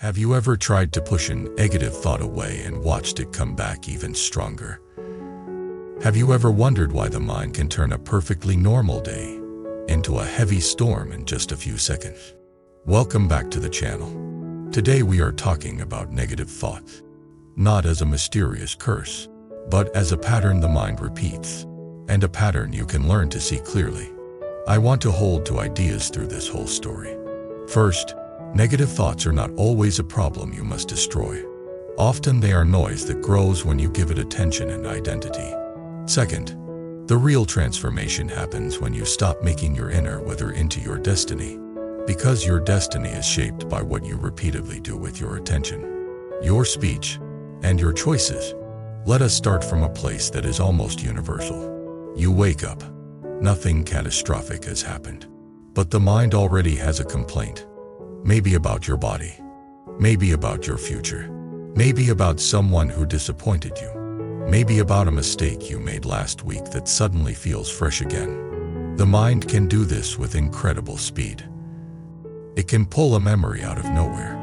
Have you ever tried to push a negative thought away and watched it come back even stronger? Have you ever wondered why the mind can turn a perfectly normal day into a heavy storm in just a few seconds? Welcome back to the channel. Today we are talking about negative thoughts, not as a mysterious curse, but as a pattern the mind repeats, and a pattern you can learn to see clearly. I want to hold two ideas through this whole story. First, negative thoughts are not always a problem you must destroy. Often they are noise that grows when you give it attention and identity. Second, the real transformation happens when you stop making your inner wither into your destiny, because your destiny is shaped by what you repeatedly do with your attention, your speech, and your choices. Let us start from a place that is almost universal. You wake up. Nothing catastrophic has happened, but the mind already has a complaint. Maybe about your body, maybe about your future, maybe about someone who disappointed you, maybe about a mistake you made last week that suddenly feels fresh again. The mind can do this with incredible speed. It can pull a memory out of nowhere,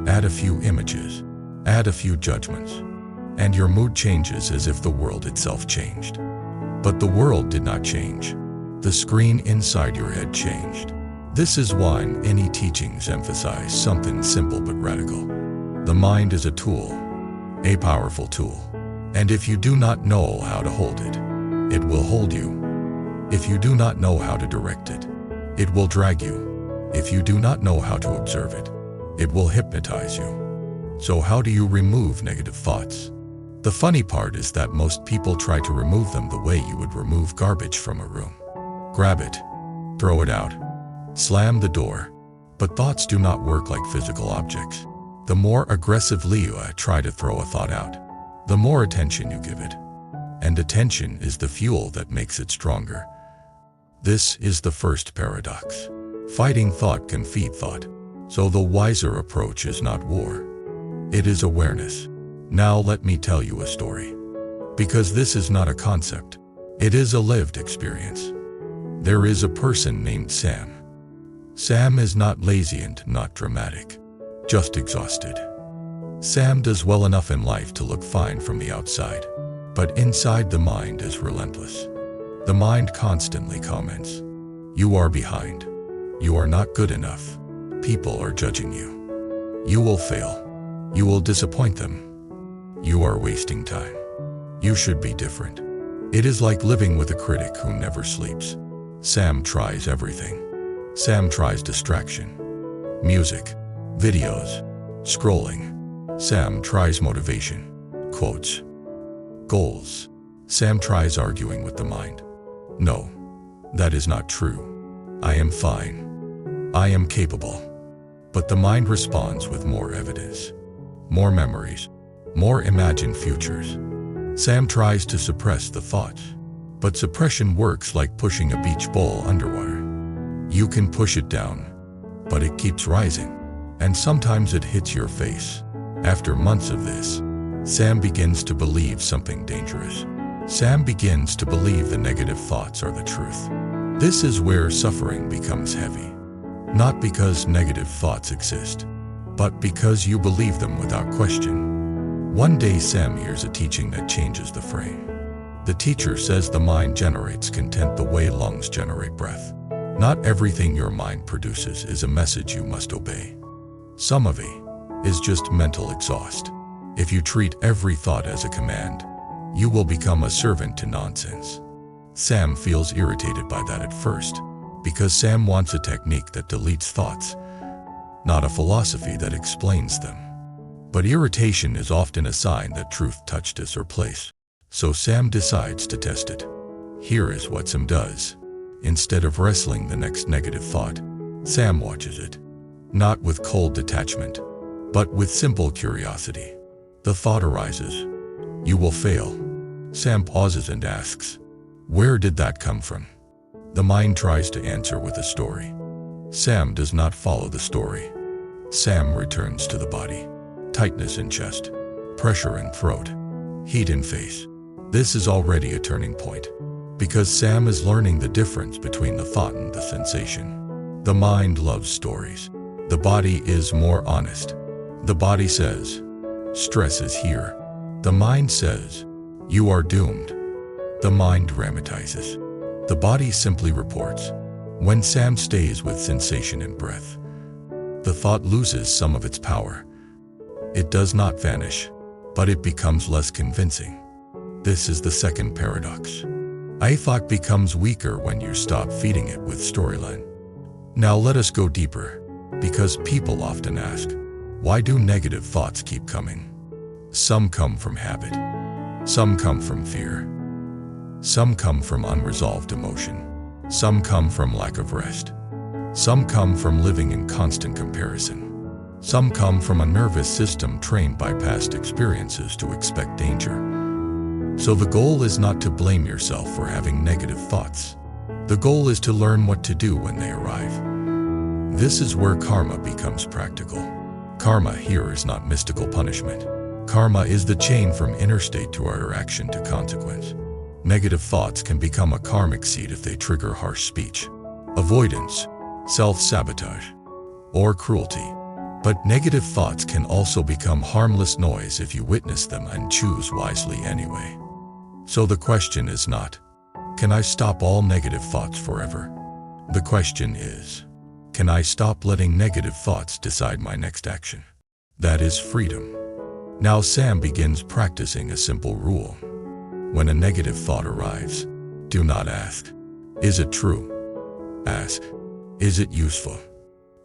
add a few images, add a few judgments, and your mood changes as if the world itself changed. But the world did not change. The screen inside your head changed. This is why any teachings emphasize something simple but radical. The mind is a tool, a powerful tool. And if you do not know how to hold it, it will hold you. If you do not know how to direct it, it will drag you. If you do not know how to observe it, it will hypnotize you. So how do you remove negative thoughts? The funny part is that most people try to remove them the way you would remove garbage from a room. Grab it, throw it out, slam the door. But thoughts do not work like physical objects. The more aggressively you try to throw a thought out, the more attention you give it. And attention is the fuel that makes it stronger. This is the first paradox. Fighting thought can feed thought. So the wiser approach is not war. It is awareness. Now let me tell you a story. Because this is not a concept. It is a lived experience. There is a person named Sam. Sam is not lazy and not dramatic, just exhausted. Sam does well enough in life to look fine from the outside, but inside the mind is relentless. The mind constantly comments, "You are behind. You are not good enough. People are judging you. You will fail. You will disappoint them. You are wasting time. You should be different." It is like living with a critic who never sleeps. Sam tries everything. Sam tries distraction, music, videos, scrolling. Sam tries motivation, quotes, goals. Sam tries arguing with the mind. No, that is not true. I am fine. I am capable. But the mind responds with more evidence, more memories, more imagined futures. Sam tries to suppress the thoughts, but suppression works like pushing a beach ball underwater. You can push it down, but it keeps rising, and sometimes it hits your face. After months of this, Sam begins to believe something dangerous. Sam begins to believe the negative thoughts are the truth. This is where suffering becomes heavy. Not because negative thoughts exist, but because you believe them without question. One day Sam hears a teaching that changes the frame. The teacher says the mind generates content the way lungs generate breath. Not everything your mind produces is a message you must obey. Some of it is just mental exhaust. If you treat every thought as a command, you will become a servant to nonsense. Sam feels irritated by that at first, because Sam wants a technique that deletes thoughts, not a philosophy that explains them. But irritation is often a sign that truth touched us or place. So Sam decides to test it. Here is what Sam does. Instead of wrestling the next negative thought, Sam watches it. Not with cold detachment, but with simple curiosity. The thought arises. You will fail. Sam pauses and asks, where did that come from? The mind tries to answer with a story. Sam does not follow the story. Sam returns to the body. Tightness in chest, pressure in throat, heat in face. This is already a turning point, because Sam is learning the difference between the thought and the sensation. The mind loves stories. The body is more honest. The body says, stress is here. The mind says, you are doomed. The mind dramatizes. The body simply reports. When Sam stays with sensation and breath, the thought loses some of its power. It does not vanish, but it becomes less convincing. This is the second paradox. A thought becomes weaker when you stop feeding it with storyline. Now let us go deeper, because people often ask, why do negative thoughts keep coming? Some come from habit. Some come from fear. Some come from unresolved emotion. Some come from lack of rest. Some come from living in constant comparison. Some come from a nervous system trained by past experiences to expect danger. So the goal is not to blame yourself for having negative thoughts. The goal is to learn what to do when they arrive. This is where karma becomes practical. Karma here is not mystical punishment. Karma is the chain from inner state to outer action to consequence. Negative thoughts can become a karmic seed if they trigger harsh speech, avoidance, self-sabotage, or cruelty. But negative thoughts can also become harmless noise if you witness them and choose wisely anyway. So the question is not, can I stop all negative thoughts forever? The question is, can I stop letting negative thoughts decide my next action? That is freedom. Now Sam begins practicing a simple rule. When a negative thought arrives, do not ask, is it true? Ask, is it useful?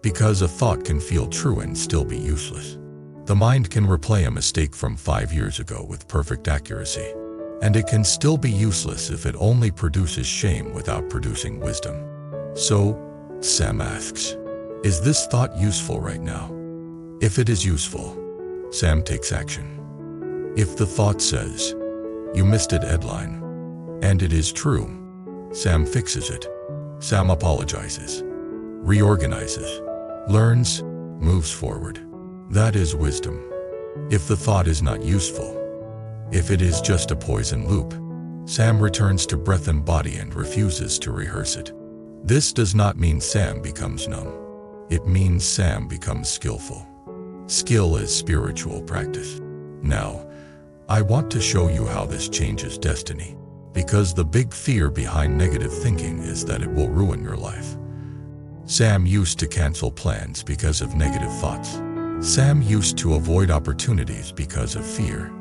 Because a thought can feel true and still be useless. The mind can replay a mistake from 5 years ago with perfect accuracy, and it can still be useless if it only produces shame without producing wisdom. So, Sam asks, is this thought useful right now? If it is useful, Sam takes action. If the thought says, you missed it headline, and it is true, Sam fixes it. Sam apologizes, reorganizes, learns, moves forward. That is wisdom. If the thought is not useful, if it is just a poison loop, Sam returns to breath and body and refuses to rehearse it. This does not mean Sam becomes numb. It means Sam becomes skillful. Skill is spiritual practice. Now, I want to show you how this changes destiny, because the big fear behind negative thinking is that it will ruin your life. Sam used to cancel plans because of negative thoughts. Sam used to avoid opportunities because of fear.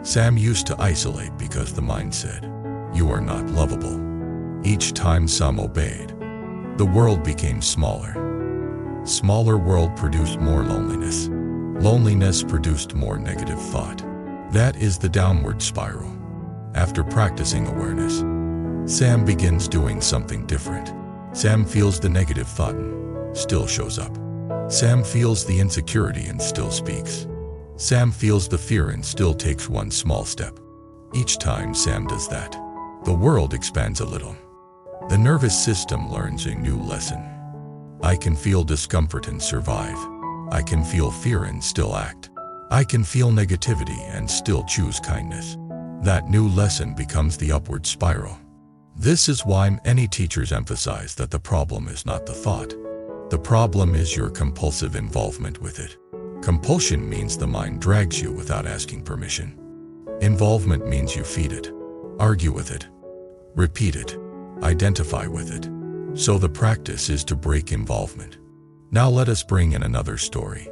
Sam used to isolate because the mind said, you are not lovable. Each time Sam obeyed, the world became smaller. Smaller world produced more loneliness. Loneliness produced more negative thought. That is the downward spiral. After practicing awareness, Sam begins doing something different. Sam feels the negative thought and still shows up. Sam feels the insecurity and still speaks. Sam feels the fear and still takes one small step. Each time Sam does that, the world expands a little. The nervous system learns a new lesson. I can feel discomfort and survive. I can feel fear and still act. I can feel negativity and still choose kindness. That new lesson becomes the upward spiral. This is why many teachers emphasize that the problem is not the thought. The problem is your compulsive involvement with it. Compulsion means the mind drags you without asking permission. Involvement means you feed it, argue with it, repeat it, identify with it. So the practice is to break involvement. Now let us bring in another story.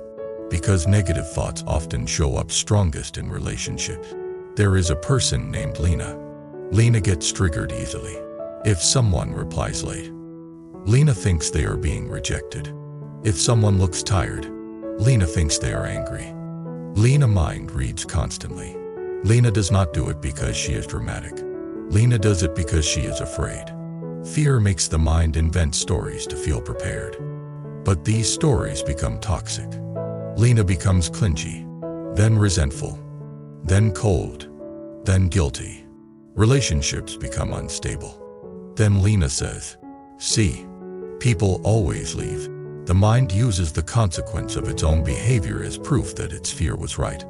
Because negative thoughts often show up strongest in relationships. There is a person named Lena. Lena gets triggered easily. If someone replies late, Lena thinks they are being rejected. If someone looks tired, Lena thinks they are angry. Lena mind reads constantly. Lena does not do it because she is dramatic. Lena does it because she is afraid. Fear makes the mind invent stories to feel prepared. But these stories become toxic. Lena becomes clingy, then resentful, then cold, then guilty. Relationships become unstable. Then Lena says, see, people always leave. The mind uses the consequence of its own behavior as proof that its fear was right.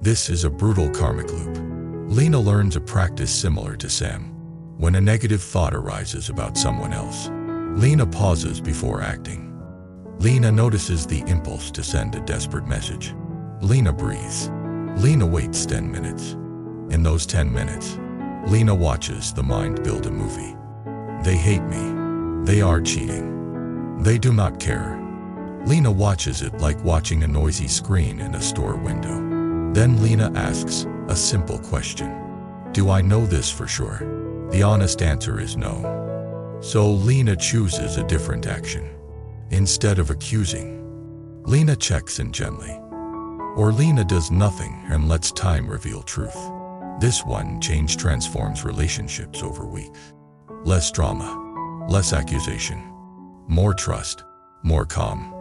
This is a brutal karmic loop. Lena learns a practice similar to Sam. When a negative thought arises about someone else, Lena pauses before acting. Lena notices the impulse to send a desperate message. Lena breathes. Lena waits 10 minutes. In those 10 minutes, Lena watches the mind build a movie. They hate me. They are cheating. They do not care. Lena watches it like watching a noisy screen in a store window. Then Lena asks a simple question. Do I know this for sure? The honest answer is no. So Lena chooses a different action. Instead of accusing, Lena checks in gently. Or Lena does nothing and lets time reveal truth. This one change transforms relationships over weeks. Less drama, less accusation, more trust, more calm.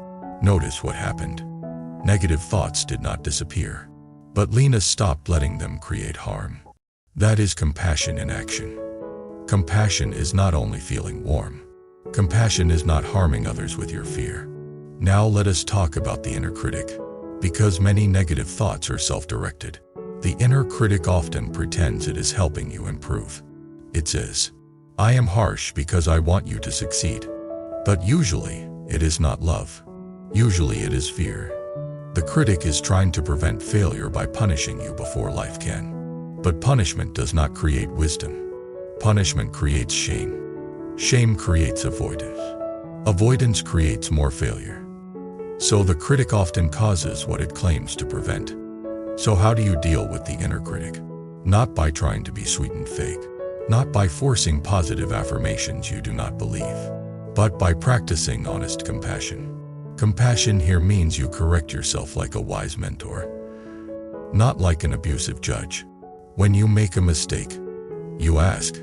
Notice what happened. Negative thoughts did not disappear, but Lena stopped letting them create harm. That is compassion in action. Compassion is not only feeling warm. Compassion is not harming others with your fear. Now let us talk about the inner critic. Because many negative thoughts are self-directed, the inner critic often pretends it is helping you improve. It says, I am harsh because I want you to succeed. But usually, it is not love. Usually it is fear. The critic is trying to prevent failure by punishing you before life can. But punishment does not create wisdom. Punishment creates shame. Shame creates avoidance. Avoidance creates more failure. So the critic often causes what it claims to prevent. So how do you deal with the inner critic? Not by trying to be sweet and fake. Not by forcing positive affirmations you do not believe. But by practicing honest compassion. Compassion here means you correct yourself like a wise mentor. Not like an abusive judge. When you make a mistake, you ask,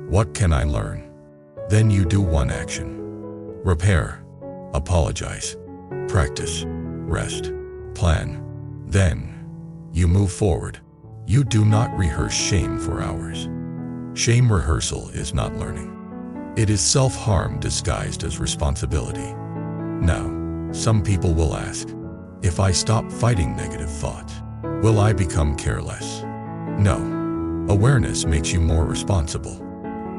what can I learn? Then you do one action. Repair. Apologize. Practice. Rest. Plan. Then, you move forward. You do not rehearse shame for hours. Shame rehearsal is not learning. It is self-harm disguised as responsibility. Now, some people will ask, if I stop fighting negative thoughts, will I become careless? No. Awareness makes you more responsible,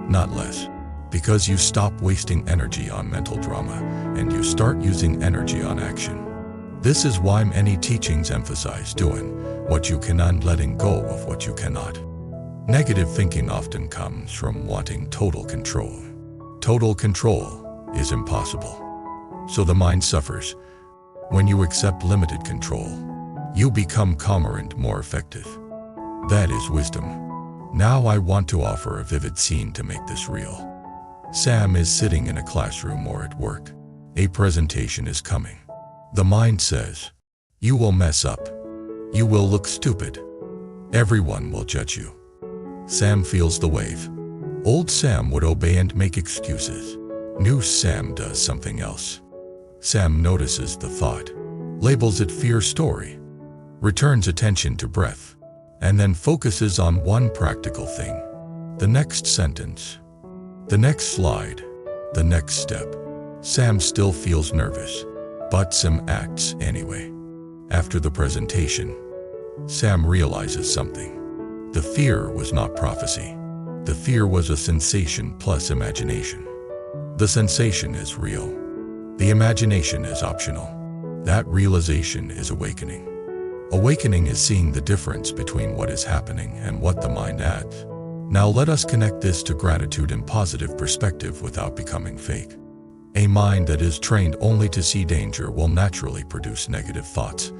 not less, because you stop wasting energy on mental drama and you start using energy on action. This is why many teachings emphasize doing what you can and letting go of what you cannot. Negative thinking often comes from wanting total control. Total control is impossible. So the mind suffers. When you accept limited control, you become calmer and more effective. That is wisdom. Now I want to offer a vivid scene to make this real. Sam is sitting in a classroom or at work. A presentation is coming. The mind says, you will mess up. You will look stupid. Everyone will judge you. Sam feels the wave. Old Sam would obey and make excuses. New Sam does something else. Sam notices the thought, labels it fear story, returns attention to breath, and then focuses on one practical thing. The next sentence, the next slide, the next step. Sam still feels nervous, but Sam acts anyway. After the presentation, Sam realizes something. The fear was not prophecy. The fear was a sensation plus imagination. The sensation is real. The imagination is optional. That realization is awakening. Awakening is seeing the difference between what is happening and what the mind adds. Now let us connect this to gratitude and positive perspective without becoming fake. A mind that is trained only to see danger will naturally produce negative thoughts.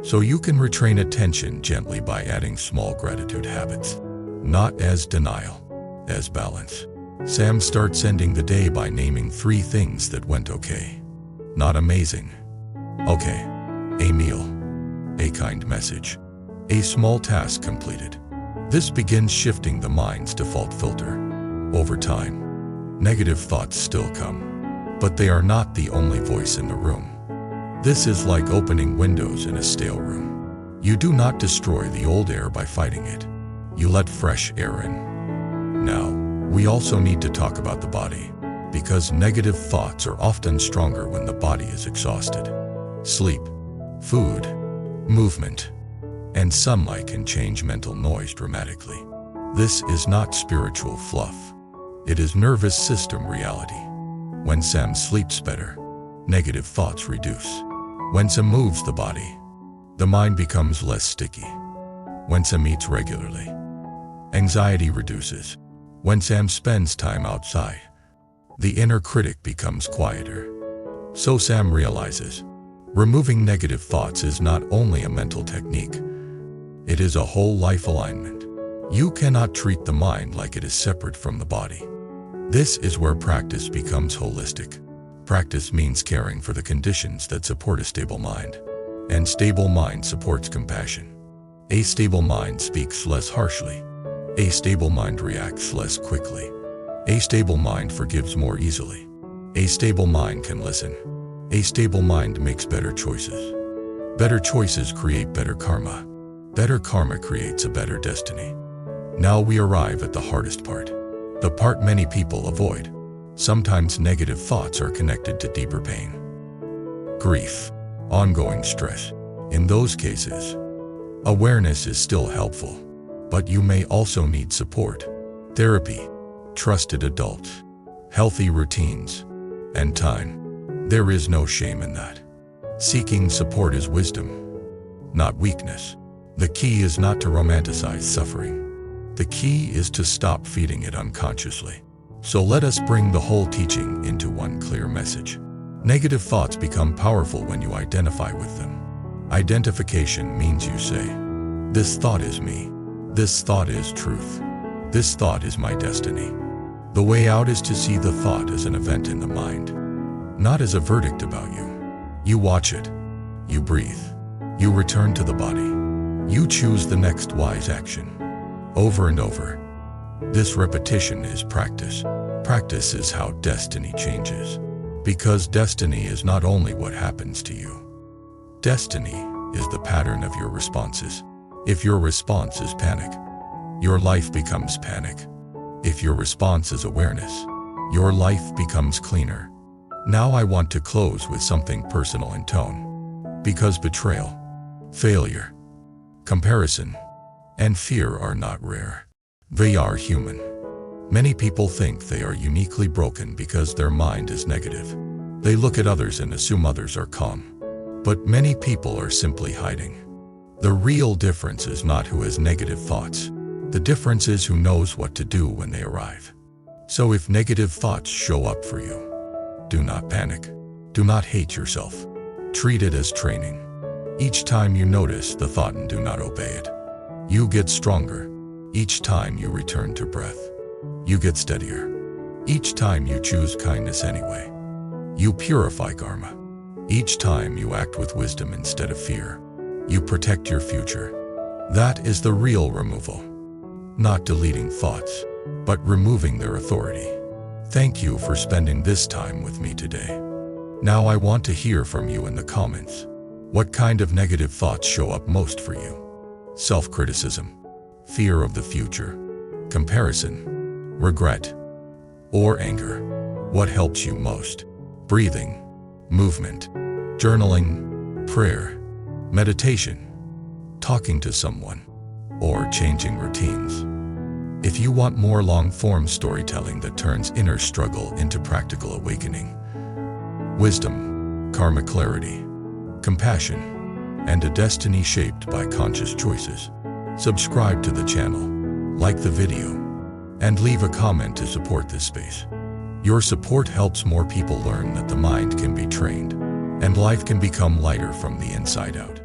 So you can retrain attention gently by adding small gratitude habits. Not as denial, as balance. Sam starts ending the day by naming 3 things that went okay. Not amazing. Okay. A meal. A kind message. A small task completed. This begins shifting the mind's default filter. Over time, negative thoughts still come, but they are not the only voice in the room. This is like opening windows in a stale room. You do not destroy the old air by fighting it. You let fresh air in. Now, we also need to talk about the body, because negative thoughts are often stronger when the body is exhausted. Sleep, food, movement, and sunlight can change mental noise dramatically. This is not spiritual fluff. It is nervous system reality. When Sam sleeps better, negative thoughts reduce. When Sam moves the body, the mind becomes less sticky. When Sam eats regularly, anxiety reduces. When Sam spends time outside, the inner critic becomes quieter. So Sam realizes, removing negative thoughts is not only a mental technique, it is a whole life alignment. You cannot treat the mind like it is separate from the body. This is where practice becomes holistic. Practice means caring for the conditions that support a stable mind. And stable mind supports compassion. A stable mind speaks less harshly. A stable mind reacts less quickly. A stable mind forgives more easily. A stable mind can listen. A stable mind makes better choices. Better choices create better karma. Better karma creates a better destiny. Now we arrive at the hardest part. The part many people avoid. Sometimes negative thoughts are connected to deeper pain. Grief, ongoing stress. In those cases, awareness is still helpful, but you may also need support, therapy, trusted adults, healthy routines, and time. There is no shame in that. Seeking support is wisdom, not weakness. The key is not to romanticize suffering. The key is to stop feeding it unconsciously. So let us bring the whole teaching into one clear message. Negative thoughts become powerful when you identify with them. Identification means you say, this thought is me. This thought is truth. This thought is my destiny. The way out is to see the thought as an event in the mind, not as a verdict about you. You watch it. You breathe. You return to the body. You choose the next wise action. Over and over. This repetition is practice. Practice is how destiny changes. Because destiny is not only what happens to you. Destiny is the pattern of your responses. If your response is panic, your life becomes panic. If your response is awareness, your life becomes cleaner. Now I want to close with something personal in tone. Because betrayal, failure, comparison, and fear are not rare. They are human. Many people think they are uniquely broken because their mind is negative. They look at others and assume others are calm. But many people are simply hiding. The real difference is not who has negative thoughts. The difference is who knows what to do when they arrive. So if negative thoughts show up for you, do not panic. Do not hate yourself. Treat it as training. Each time you notice the thought and do not obey it, you get stronger. Each time you return to breath, you get steadier. Each time you choose kindness anyway, you purify karma. Each time you act with wisdom instead of fear, you protect your future. That is the real removal. Not deleting thoughts, but removing their authority. Thank you for spending this time with me today. Now I want to hear from you in the comments. What kind of negative thoughts show up most for you? Self-criticism, fear of the future, comparison, regret, or anger? What helps you most? Breathing, movement, journaling, prayer, meditation, talking to someone, or changing routines. If you want more long-form storytelling that turns inner struggle into practical awakening, wisdom, karma clarity, compassion, and a destiny shaped by conscious choices, subscribe to the channel, like the video, and leave a comment to support this space. Your support helps more people learn that the mind can be trained, and life can become lighter from the inside out.